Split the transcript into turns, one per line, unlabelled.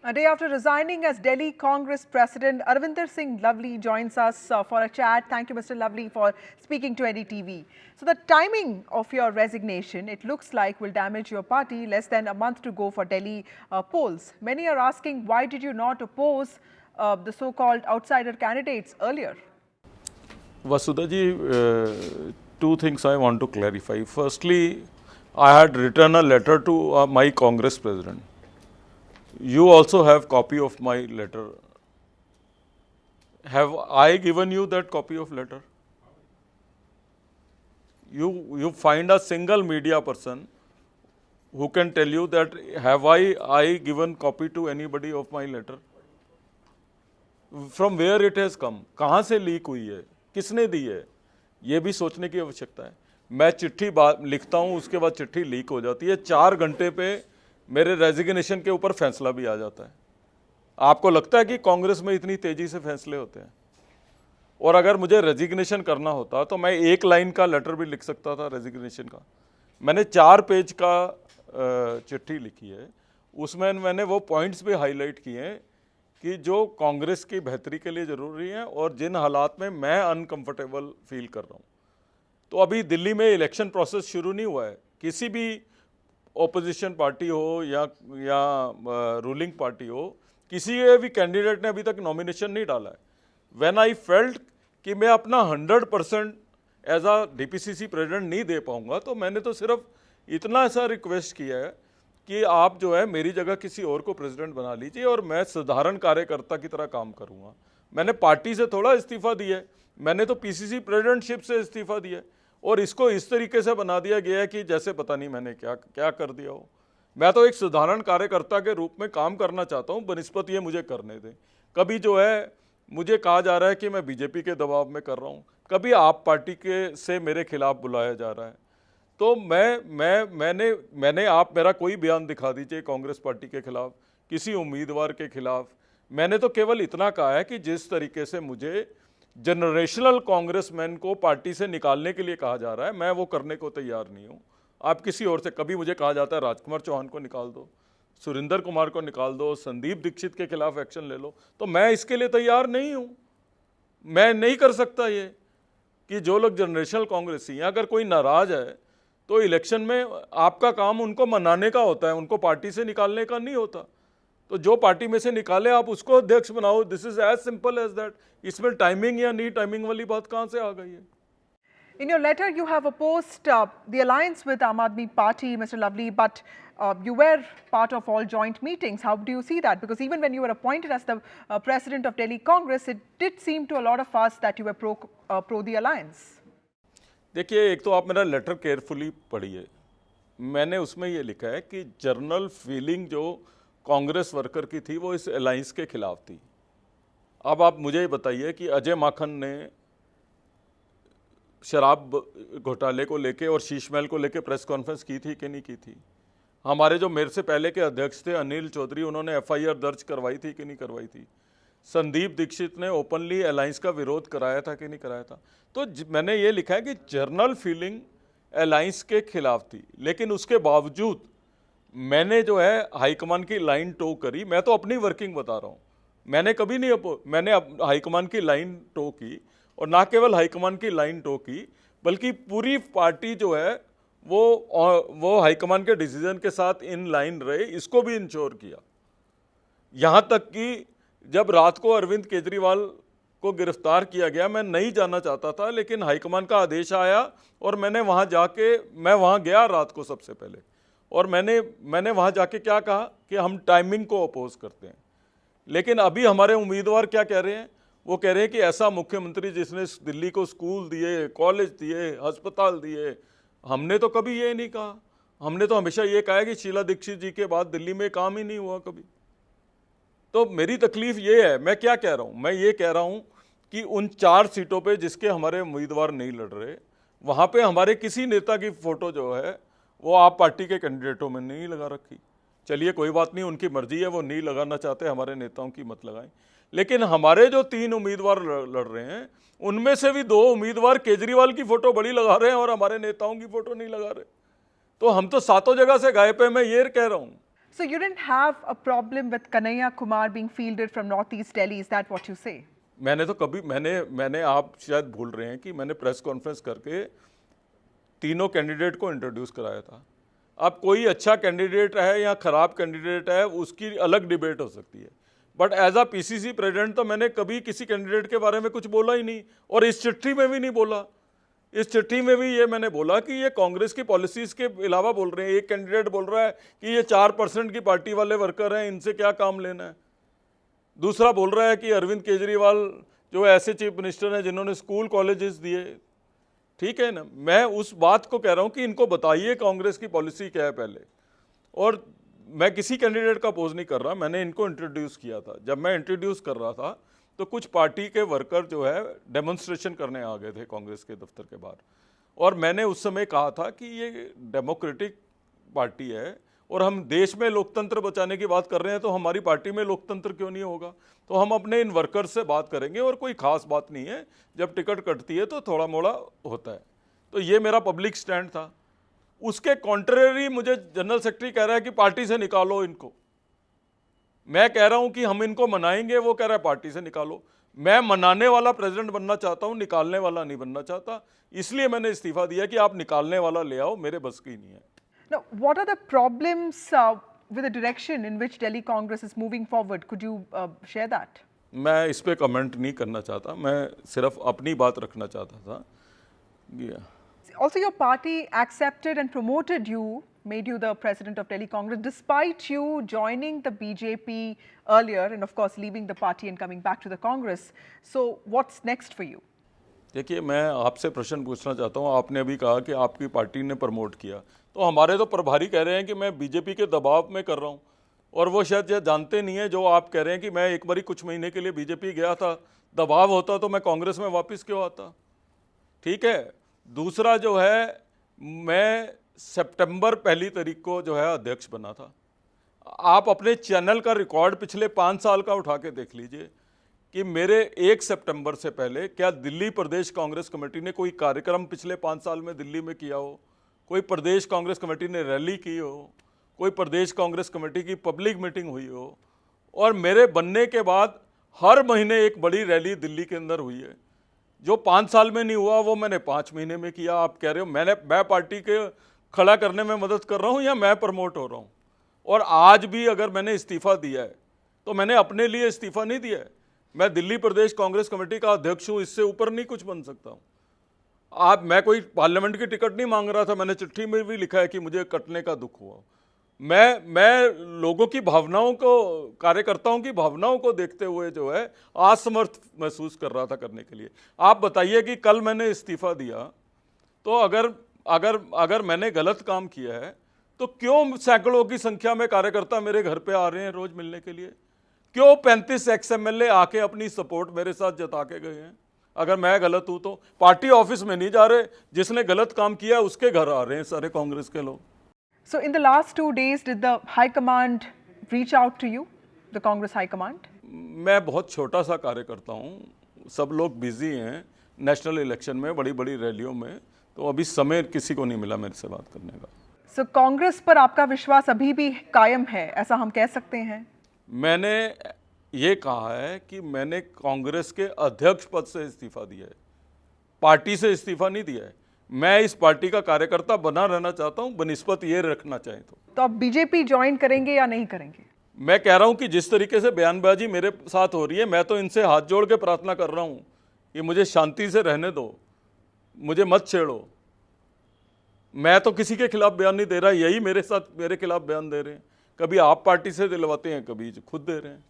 A day after resigning as Delhi Congress President, Arvinder Singh Lovely joins us for a chat. Thank you, Mr. Lovely, for speaking to NDTV. So the timing of your resignation, it looks like, will damage your party. Less than a month to go for Delhi polls. Many are asking, why did you not oppose the so-called outsider candidates earlier?
Vasudha ji, two things I want to clarify. Firstly, I had written a letter to my Congress president. You also have copy of my letter. Have I given you that copy of letter? You find a single media person who can tell you that have I given copy to anybody of my letter? From where it has come? कहाँ से leak हुई है? किसने दी है? ये भी सोचने की आवश्यकता है. मैं चिट्ठी लिखता हूँ, उसके बाद चिट्ठी लीक हो जाती है. 4 घंटे पे मेरे रेजिग्नेशन के ऊपर फैसला भी आ जाता है. आपको लगता है कि कांग्रेस में इतनी तेजी से फैसले होते हैं? और अगर मुझे रेजिग्नेशन करना होता तो मैं 1 लाइन का लेटर भी लिख सकता था रेजिग्नेशन का. मैंने 4 पेज का चिट्ठी लिखी है. उसमें मैंने वो पॉइंट्स भी हाईलाइट किए हैं कि जो कांग्रेस की बेहतरी के लिए ज़रूरी है और जिन हालात में मैं अनकंफर्टेबल फील कर रहा हूँ. तो अभी दिल्ली में इलेक्शन प्रोसेस शुरू नहीं हुआ है. किसी भी ओपोजिशन पार्टी हो या रूलिंग पार्टी हो, किसी भी कैंडिडेट ने अभी तक नॉमिनेशन नहीं डाला है. व्हेन आई फेल्ट कि मैं अपना 100% एज अ डीपीसीसी प्रेसिडेंट नहीं दे पाऊंगा, तो मैंने तो सिर्फ इतना सा रिक्वेस्ट किया है कि आप जो है मेरी जगह किसी और को प्रेसिडेंट बना लीजिए और मैं साधारण कार्यकर्ता की तरह काम करूंगा. मैंने पार्टी से थोड़ा इस्तीफा दिया है, मैंने तो पीसीसी प्रेसिडेंटशिप से इस्तीफा दिया है. और इसको इस तरीके से बना दिया गया है कि जैसे पता नहीं मैंने क्या क्या कर दिया हो. मैं तो एक साधारण कार्यकर्ता के रूप में काम करना चाहता हूं, बनिस्पत ये मुझे करने दें. कभी जो है मुझे कहा जा रहा है कि मैं बीजेपी के दबाव में कर रहा हूं, कभी आप पार्टी के से मेरे खिलाफ बुलाया जा रहा है. तो मैंने आप मेरा कोई बयान दिखा दीजिए कांग्रेस पार्टी के खिलाफ, किसी उम्मीदवार के खिलाफ. मैंने तो केवल इतना कहा है कि जिस तरीके से मुझे जनरेशनल कांग्रेसमैन को पार्टी से निकालने के लिए कहा जा रहा है, मैं वो करने को तैयार नहीं हूँ. आप किसी और से, कभी मुझे कहा जाता है राजकुमार चौहान को निकाल दो, सुरेंद्र कुमार को निकाल दो, संदीप दीक्षित के खिलाफ एक्शन ले लो, तो मैं इसके लिए तैयार नहीं हूँ. मैं नहीं कर सकता ये कि जो लोग जनरेशनल कांग्रेसी हैं, अगर कोई नाराज है तो इलेक्शन में आपका काम उनको मनाने का होता है, उनको पार्टी से निकालने का नहीं होता. तो जो पार्टी में से निकाले आप उसको अध्यक्ष बनाओ. This is as simple as that. इसमें टाइमिंग या नहीं टाइमिंग वाली बात कहाँ से आ गई है?
In your letter, you have opposed the alliance with Aam Aadmi Party, Mr. Lovely, but you were part of all joint meetings. How do you see that? Because even when you were appointed as the president of Delhi Congress, it did seem to a lot of us that you were pro the alliance.
देखिए, एक तो आप मेरा letter carefully पढ़िए. मैंने उसमें ये लिखा है कि जर्नल फीलिंग जो कांग्रेस वर्कर की थी वो इस अलायंस के खिलाफ थी. अब आप मुझे ये बताइए कि अजय माखन ने शराब घोटाले को लेके और शीश महल को लेके प्रेस कॉन्फ्रेंस की थी कि नहीं की थी? हमारे जो मेरे से पहले के अध्यक्ष थे अनिल चौधरी, उन्होंने एफआईआर दर्ज करवाई थी कि नहीं करवाई थी? संदीप दीक्षित ने ओपनली अलायंस का विरोध कराया था कि नहीं कराया था? तो मैंने ये लिखा है कि जर्नल फीलिंग अलायंस के खिलाफ थी, लेकिन उसके बावजूद मैंने जो है हाईकमान की लाइन टो करी. मैं तो अपनी वर्किंग बता रहा हूँ. मैंने कभी नहीं मैंने हाईकमान की लाइन टो की, और ना केवल हाईकमान की लाइन टो की, बल्कि पूरी पार्टी जो है वो हाईकमान के डिसीजन के साथ इन लाइन रहे, इसको भी इंश्योर किया. यहाँ तक कि जब रात को अरविंद केजरीवाल को गिरफ्तार किया गया, मैं नहीं जाना चाहता था, लेकिन हाईकमान का आदेश आया और मैं वहाँ गया रात को सबसे पहले. और मैंने वहाँ जाके क्या कहा कि हम टाइमिंग को अपोज करते हैं. लेकिन अभी हमारे उम्मीदवार क्या कह रहे हैं? वो कह रहे हैं कि ऐसा मुख्यमंत्री जिसने दिल्ली को स्कूल दिए, कॉलेज दिए, अस्पताल दिए. हमने तो कभी ये नहीं कहा. हमने तो हमेशा ये कहा है कि शीला दीक्षित जी के बाद दिल्ली में काम ही नहीं हुआ कभी. तो मेरी तकलीफ ये है. मैं क्या कह रहा हूँ? मैं ये कह रहा हूँ कि उन 4 सीटों पे जिसके हमारे उम्मीदवार नहीं लड़ रहे, वहाँ पे हमारे किसी नेता की फ़ोटो जो है वो आप पार्टी के कैंडिडेटों में नहीं लगा रखी. चलिए कोई बात नहीं, उनकी मर्जी है, वो नहीं लगाना चाहते, हमारे नेताओं की मत लगाएं. लेकिन हमारे जो 3 उम्मीदवार लड़ रहे हैं, उनमें से भी 2 उम्मीदवार केजरीवाल की फ़ोटो बड़ी लगा रहे हैं और हमारे नेताओं की फ़ोटो नहीं लगा रहे. तो हम तो सातों जगह से गायब है. मैं ये कह रहा हूँ.
So you didn't have a problem with Kanhaiya Kumar being fielded from Northeast Delhi, is that what you say?
मैंने तो कभी मैंने आप शायद भूल रहे हैं कि मैंने प्रेस कॉन्फ्रेंस करके तीनों कैंडिडेट को इंट्रोड्यूस कराया था। अब कोई अच्छा कैंडिडेट है या खराब कैंडिडेट है उसकी अलग डिबेट हो सकती है, but as a PCC president तो मैंने कभी किसी कैंडिडेट के बारे में कुछ बोला ही नहीं, और इस चिट्ठी में भी नहीं बोला। इस चिट्ठी में भी ये मैंने बोला कि ये कांग्रेस की पॉलिसीज के अलावा बोल रहे हैं। एक कैंडिडेट बोल रहा है कि ये 4% की पार्टी वाले वर्कर हैं, इनसे क्या काम लेना है। दूसरा बोल रहा है कि अरविंद केजरीवाल जो ऐसे चीफ मिनिस्टर हैं जिन्होंने स्कूल कॉलेजेस दिए। ठीक है ना, मैं उस बात को कह रहा हूं कि इनको बताइए कांग्रेस की पॉलिसी क्या है पहले। और मैं किसी कैंडिडेट का अपोज नहीं कर रहा, मैंने इनको इंट्रोड्यूस किया था। जब मैं इंट्रोड्यूस कर रहा था तो कुछ पार्टी के वर्कर जो है डेमोन्स्ट्रेशन करने आ गए थे कांग्रेस के दफ्तर के बाहर, और मैंने उस समय कहा था कि ये डेमोक्रेटिक पार्टी है और हम देश में लोकतंत्र बचाने की बात कर रहे हैं, तो हमारी पार्टी में लोकतंत्र क्यों नहीं होगा। तो हम अपने इन वर्कर्स से बात करेंगे, और कोई खास बात नहीं है, जब टिकट कटती है तो थोड़ा मोड़ा होता है। तो ये मेरा पब्लिक स्टैंड था। उसके कॉन्ट्रेरी मुझे जनरल सेक्रेटरी कह रहा है कि पार्टी से निकालो इनको। मैं कह रहा हूं कि हम इनको मनाएंगे, वो कह रहा है पार्टी से निकालो। मैं मनाने वाला प्रेसिडेंट बनना चाहता हूं, निकालने वाला नहीं बनना चाहता, इसलिए मैंने इस्तीफा दिया कि आप निकालने वाला ले आओ, मेरे बस की नहीं है।
Now, what are the problems with the direction in which Delhi Congress is moving forward? Could you share that?
मैं इस पे कमेंट नहीं करना चाहता, मैं सिर्फ अपनी बात रखना चाहता था।
Also, your party accepted and promoted you, made you the president of Delhi Congress, despite you joining the BJP earlier and, of course, leaving the party and coming back to the Congress. So, what's next for you?
देखिए, मैं आपसे प्रश्न पूछना चाहता हूँ। आपने अभी कहा कि आपकी पार्टी ने प्रमोट किया, तो हमारे तो प्रभारी कह रहे हैं कि मैं बीजेपी के दबाव में कर रहा हूँ, और वो शायद ये जानते नहीं है जो आप कह रहे हैं कि मैं एक बारी कुछ महीने के लिए बीजेपी गया था, दबाव होता तो मैं कांग्रेस में वापस क्यों आता। ठीक है। दूसरा जो है, मैं सितंबर 1 को जो है अध्यक्ष बना था। आप अपने चैनल का रिकॉर्ड पिछले 5 साल का उठा के देख लीजिए कि मेरे 1 सितंबर से पहले क्या दिल्ली प्रदेश कांग्रेस कमेटी ने कोई कार्यक्रम पिछले 5 साल में दिल्ली में किया हो, कोई प्रदेश कांग्रेस कमेटी ने रैली की हो, कोई प्रदेश कांग्रेस कमेटी की पब्लिक मीटिंग हुई हो। और मेरे बनने के बाद हर महीने एक बड़ी रैली दिल्ली के अंदर हुई है। जो 5 साल में नहीं हुआ वो मैंने 5 महीने में किया। आप कह रहे हो मैं पार्टी के खड़ा करने में मदद कर रहा हूँ या मैं प्रमोट हो रहा हूँ। और आज भी अगर मैंने इस्तीफा दिया है तो मैंने अपने लिए इस्तीफा नहीं दिया है। मैं दिल्ली प्रदेश कांग्रेस कमेटी का अध्यक्ष हूँ, इससे ऊपर नहीं कुछ बन सकता हूँ। मैं कोई पार्लियामेंट की टिकट नहीं मांग रहा था, मैंने चिट्ठी में भी लिखा है कि मुझे कटने का दुख हुआ। मैं लोगों की भावनाओं को, कार्यकर्ताओं की भावनाओं को देखते हुए जो है असमर्थ महसूस कर रहा था करने के लिए। आप बताइए कि कल मैंने इस्तीफा दिया तो अगर मैंने गलत काम किया है तो क्यों सैकड़ों की संख्या में कार्यकर्ता मेरे घर पे आ रहे हैं रोज मिलने के लिए? क्यों 35 XMLA आके अपनी सपोर्ट मेरे साथ जता के गए हैं? अगर मैं गलत हूं तो पार्टी ऑफिस में नहीं जा रहे, जिसने गलत काम किया उसके घर आ रहे हैं सारे कांग्रेस के लोग।
So in the last 2 days, did the High Command reach out to you, the Congress High Command?
मैं बहुत छोटा सा कार्यकर्ता हूँ, सब लोग बिजी हैं नेशनल इलेक्शन में, बड़ी बड़ी रैलियों में, तो अभी समय किसी को नहीं मिला मेरे से बात करने का।
So कांग्रेस पर आपका विश्वास अभी भी कायम है, ऐसा हम कह सकते हैं?
मैंने ये कहा है कि मैंने कांग्रेस के अध्यक्ष पद से इस्तीफा दिया है, पार्टी से इस्तीफा नहीं दिया है। मैं इस पार्टी का कार्यकर्ता बना रहना चाहता हूं, बनिस्बत ये रखना चाहें तो
आप बीजेपी ज्वाइन करेंगे या नहीं करेंगे?
मैं कह रहा हूं कि जिस तरीके से बयानबाजी मेरे साथ हो रही है, मैं तो इनसे हाथ जोड़ के प्रार्थना कर रहा हूं कि मुझे शांति से रहने दो, मुझे मत छेड़ो। मैं तो किसी के खिलाफ बयान नहीं दे रहा, यही मेरे साथ मेरे खिलाफ बयान दे रहे हैं। कभी आप पार्टी से दिलवाते हैं, कभी खुद दे रहे हैं।